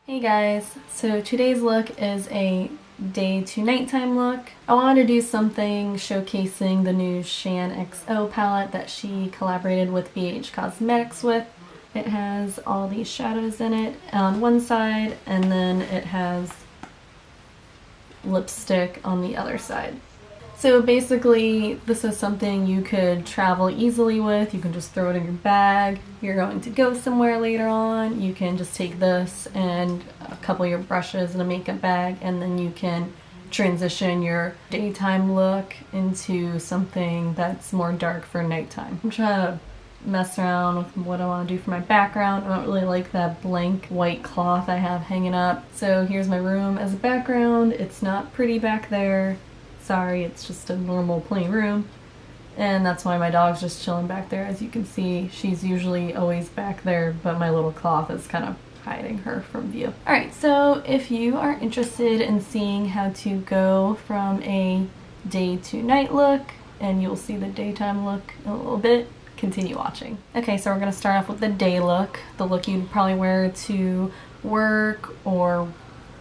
Hey guys, so today's look is a day to nighttime look. I wanted to do something showcasing the new Shaaanxo palette that she collaborated with BHCosmetics with. It has all these shadows in it on one side, and then it has lipstick on the other side. So basically, this is something you could travel easily with. You can just throw it in your bag. You're going to go somewhere later on. You can just take this and a couple of your brushes and a makeup bag, and then you can transition your daytime look into something that's more dark for nighttime. I'm trying to mess around with what I want to do for my background. I don't really like that blank white cloth I have hanging up. So here's my room as a background. It's not pretty back there. Sorry, it's just a normal plain room, and that's why my dog's just chilling back there. As you can see, she's usually always back there, but my little cloth is kind of hiding her from view. Alright, so if you are interested in seeing how to go from a day to night look, and you'll see the daytime look in a little bit, continue watching. Okay, so we're going to start off with the day look, the look you'd probably wear to work or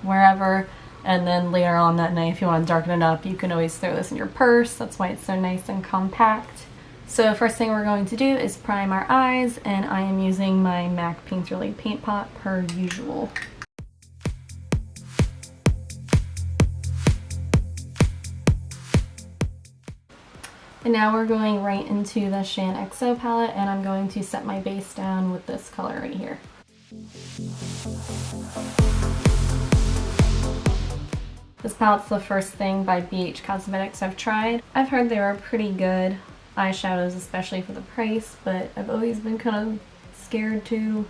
wherever. And then later on that night, if you want to darken it up, you can always throw this in your purse. That's why it's so nice and compact. So first thing we're going to do is prime our eyes, and I am using my MAC Painterly Paint Pot per usual. And now we're going right into the Shaaanxo palette, and I'm going to set my base down with this color right here. This palette's the first thing by BHCosmetics I've tried. I've heard they were pretty good eyeshadows, especially for the price, but I've always been kind of scared to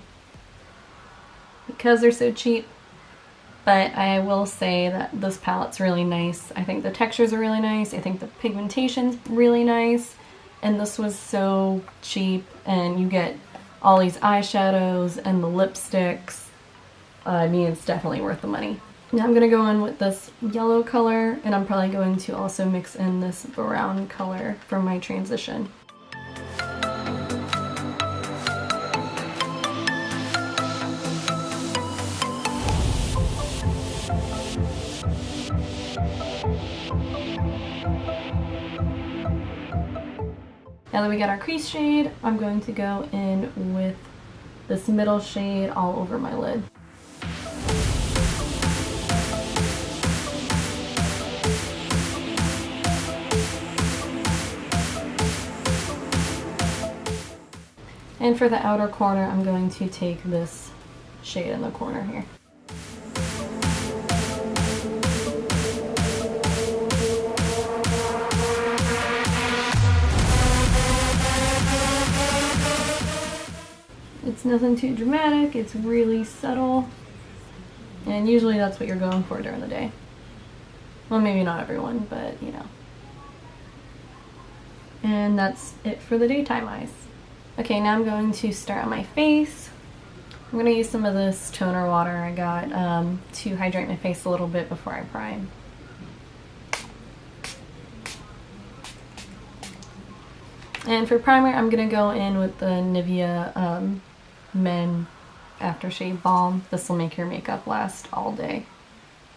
because they're so cheap. But I will say that this palette's really nice. I think the textures are really nice. I think the pigmentation's really nice. And this was so cheap, and you get all these eyeshadows and the lipsticks. I mean, it's definitely worth the money. Now I'm going to go in with this yellow color, and I'm probably going to also mix in this brown color for my transition. Now that we got our crease shade, I'm going to go in with this middle shade all over my lid. And for the outer corner, I'm going to take this shade in the corner here. It's nothing too dramatic, it's really subtle, and usually that's what you're going for during the day. Well, maybe not everyone, but you know. And that's it for the daytime eyes. Okay, now I'm going to start on my face. I'm going to use some of this toner water I got to hydrate my face a little bit before I prime. And for primer, I'm going to go in with the Nivea Men Aftershave Balm. This will make your makeup last all day,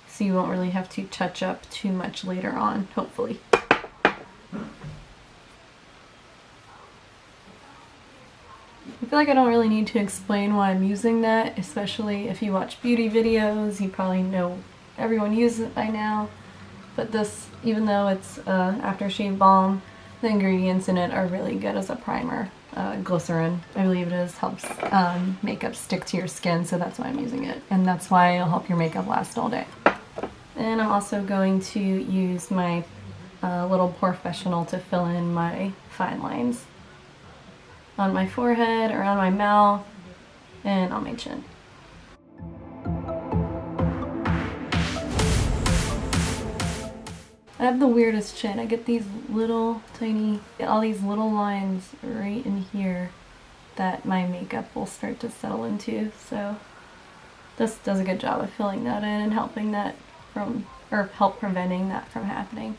so you won't really have to touch up too much later on, hopefully. I feel like I don't really need to explain why I'm using that, especially if you watch beauty videos. You probably know everyone uses it by now. But this, even though it's aftershave balm, the ingredients in it are really good as a primer. Glycerin, I believe it is, helps makeup stick to your skin, so that's why I'm using it. And that's why it'll help your makeup last all day. And I'm also going to use my little professional to fill in my fine lines on my forehead, around my mouth, and on my chin. I have the weirdest chin. I get these little tiny, all these little lines right in here that my makeup will start to settle into. So this does a good job of filling that in and helping that from, or help preventing that from happening.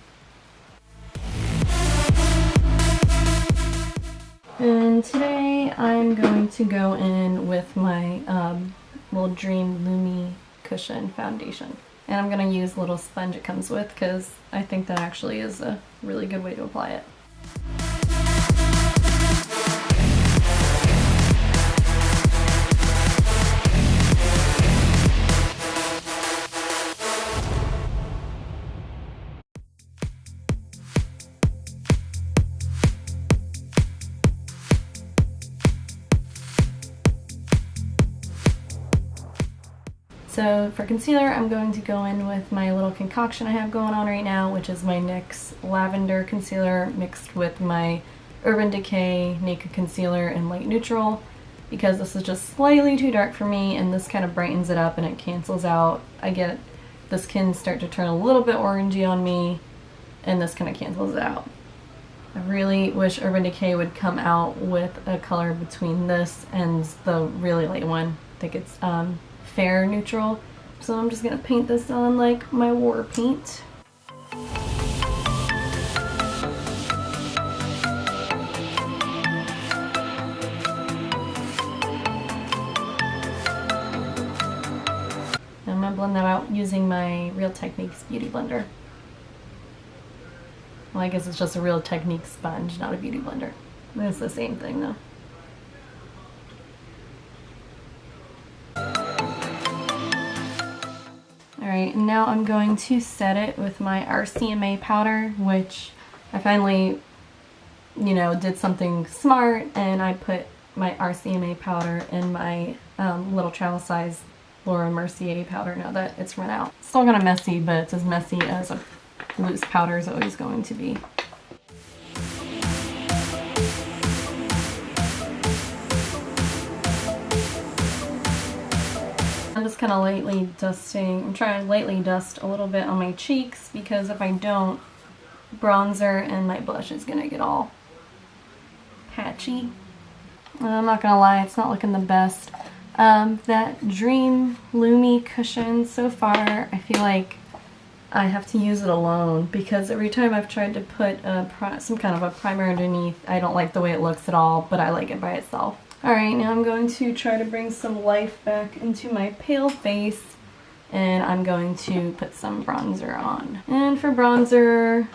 And today I'm going to go in with my little Dream Lumi Cushion Foundation. And I'm going to use the little sponge it comes with because I think that actually is a really good way to apply it. So for concealer, I'm going to go in with my little concoction I have going on right now, which is my NYX Lavender Concealer mixed with my Urban Decay Naked Concealer in Light Neutral, because this is just slightly too dark for me and this kind of brightens it up and it cancels out. I get the skin start to turn a little bit orangey on me and this kind of cancels it out. I really wish Urban Decay would come out with a color between this and the really light one. I think it's Fair Neutral. So I'm just gonna paint this on like my war paint. And I'm gonna blend that out using my Real Techniques Beauty Blender. Well, I guess it's just a Real Techniques sponge, not a beauty blender. It's the same thing though. Alright, and now I'm going to set it with my RCMA powder, which I finally, did something smart and I put my RCMA powder in my little travel size Laura Mercier powder now that it's run out. Still kind of messy, but it's as messy as a loose powder is always going to be. I'm just kind of lightly dusting. I'm trying to lightly dust a little bit on my cheeks because if I don't, bronzer and my blush is going to get all patchy. I'm not going to lie, it's not looking the best. That Dream Lumi cushion, so far, I feel like I have to use it alone because every time I've tried to put some kind of a primer underneath, I don't like the way it looks at all, but I like it by itself. Alright, now I'm going to try to bring some life back into my pale face, and I'm going to put some bronzer on. And for bronzer,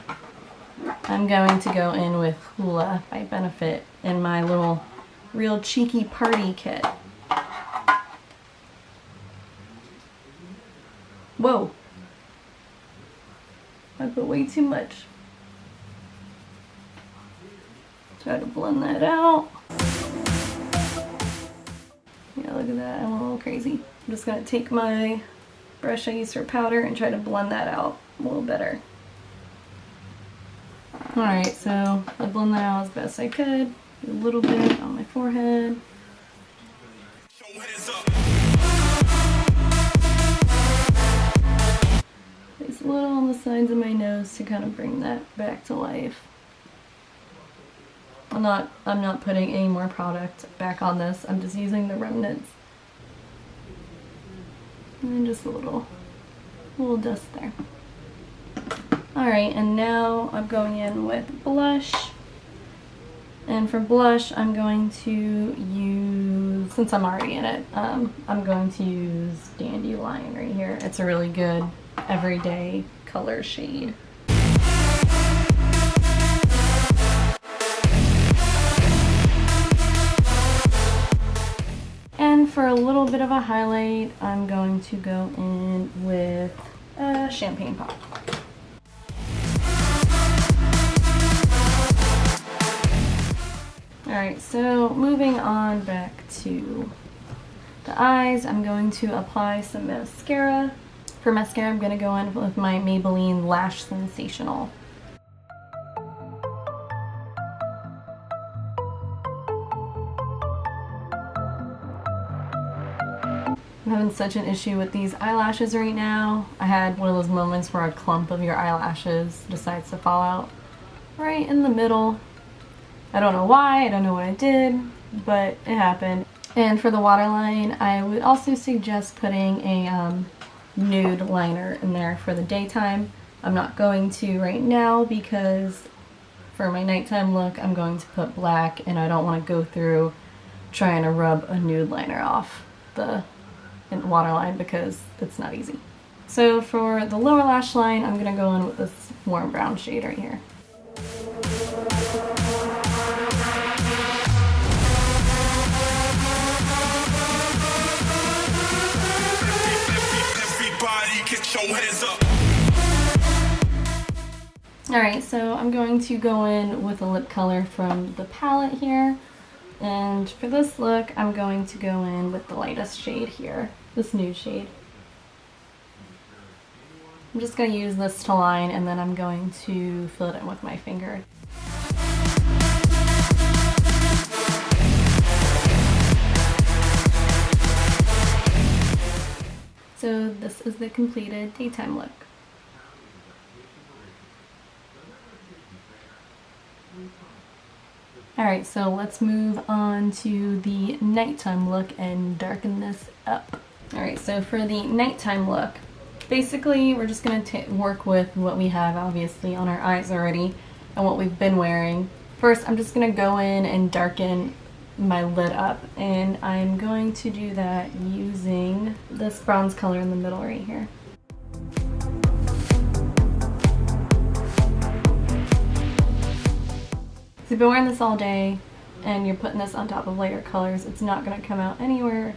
I'm going to go in with Hoola by Benefit in my little Real Cheeky Party Kit. Whoa! I put way too much. Try to blend that out. Yeah, look at that, I'm a little crazy. I'm just gonna take my brush I used for powder and try to blend that out a little better. Alright, so I blend that out as best I could. A little bit on my forehead. Place a little on the sides of my nose to kind of bring that back to life. I'm not putting any more product back on this. I'm just using the remnants. And just a little dust there. Alright, and now I'm going in with blush. And for blush, I'm going to use, since I'm already in it, I'm going to use Dandelion right here. It's a really good everyday color shade. And for a little bit of a highlight, I'm going to go in with Champagne Pop. Alright, so moving on back to the eyes, I'm going to apply some mascara. For mascara, I'm going to go in with my Maybelline Lash Sensational. I'm having such an issue with these eyelashes right now. I had one of those moments where a clump of your eyelashes decides to fall out right in the middle. I don't know why, I don't know what I did, but it happened. And for the waterline, I would also suggest putting a nude liner in there for the daytime. I'm not going to right now because for my nighttime look, I'm going to put black and I don't want to go through trying to rub a nude liner off the waterline because it's not easy. So for the lower lash line, I'm gonna go in with this warm brown shade right here. Alright, so I'm going to go in with a lip color from the palette here. And for this look, I'm going to go in with the lightest shade here, this nude shade. I'm just going to use this to line, and then I'm going to fill it in with my finger. So this is the completed daytime look. Alright, so let's move on to the nighttime look and darken this up. Alright, so for the nighttime look, basically we're just going to work with what we have obviously on our eyes already and what we've been wearing. First, I'm just going to go in and darken my lid up, and I'm going to do that using this bronze color in the middle right here. So you've been wearing this all day and you're putting this on top of lighter colors, it's not going to come out anywhere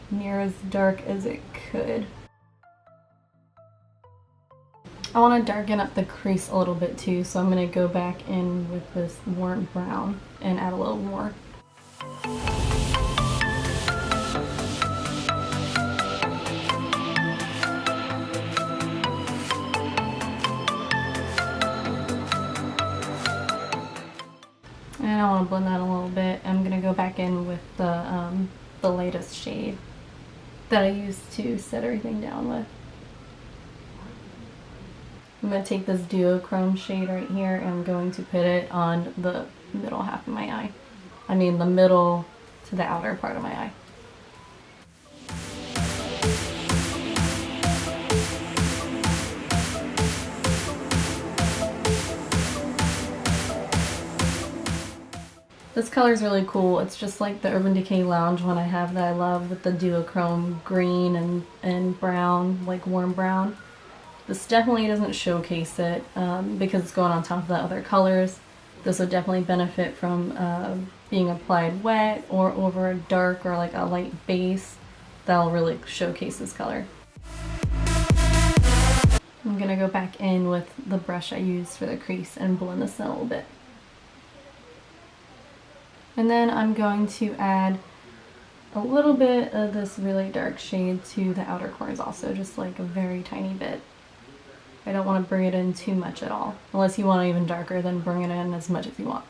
near as dark as it could. I want to darken up the crease a little bit too, so I'm going to go back in with this warm brown and add a little more. And I want to blend that a little bit. I'm going to go back in with the lightest shade that I used to set everything down with. I'm going to take this duochrome shade right here and I'm going to put it on the middle half of my eye. I mean the middle to the outer part of my eye. This color is really cool. It's just like the Urban Decay Lounge one I have that I love with the duochrome green and brown, like warm brown. This definitely doesn't showcase it because it's going on top of the other colors. This would definitely benefit from being applied wet or over a dark or like a light base. That'll really showcase this color. I'm gonna go back in with the brush I used for the crease and blend this in a little bit. And then I'm going to add a little bit of this really dark shade to the outer corners also, just like a very tiny bit. I don't want to bring it in too much at all. Unless you want it even darker, then bring it in as much as you want.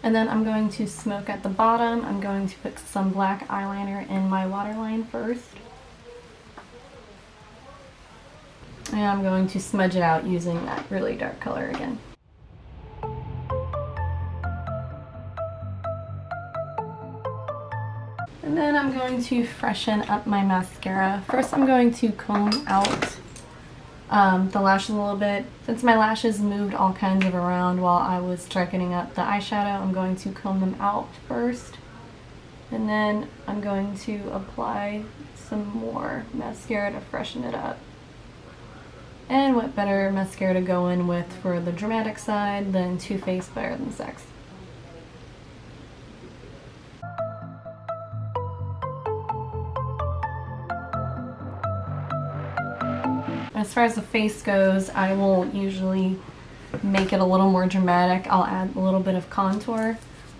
And then I'm going to smoke at the bottom. I'm going to put some black eyeliner in my waterline first. And I'm going to smudge it out using that really dark color again. And then I'm going to freshen up my mascara. First I'm going to comb out the lashes a little bit. Since my lashes moved all kinds of around while I was darkening up the eyeshadow, I'm going to comb them out first. And then I'm going to apply some more mascara to freshen it up. And what better mascara to go in with for the dramatic side than Too Faced Better Than Sex. As far as the face goes, I will usually make it a little more dramatic. I'll add a little bit of contour.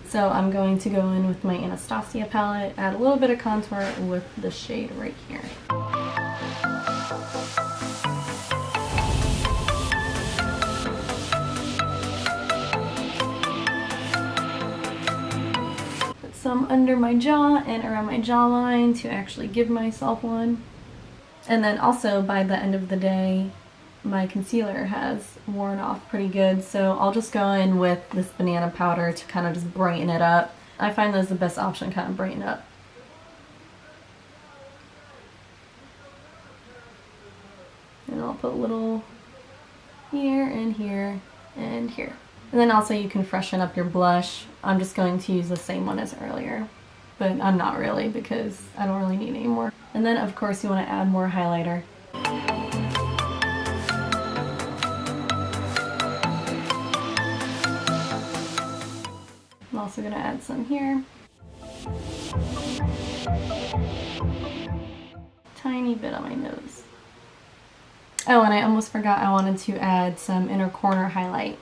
So I'm going to go in with my Anastasia palette, add a little bit of contour with the shade right here. Put some under my jaw and around my jawline to actually give myself one. And then also by the end of the day, my concealer has worn off pretty good, so I'll just go in with this banana powder to kind of just brighten it up. I find that's the best option, kind of brighten up. I'll put a little here and here and here. And then also you can freshen up your blush. I'm just going to use the same one as earlier, but I'm not really because I don't really need any more. And then of course you want to add more highlighter. I'm also going to add some here. Tiny bit on my nose. Oh, and I almost forgot I wanted to add some inner corner highlight.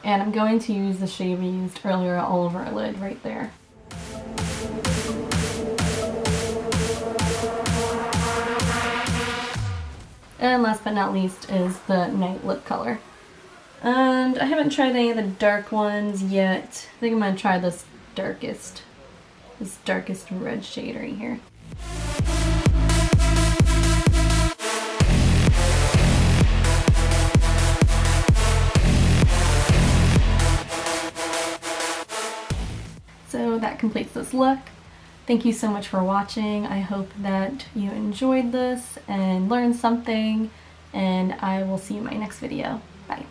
And I'm going to use the shade we used earlier all over our lid right there. And last but not least is the night lip color. And I haven't tried any of the dark ones yet. I think I'm going to try this darkest red shade right here. So that completes this look. Thank you so much for watching. I hope that you enjoyed this and learned something, and I will see you in my next video. Bye.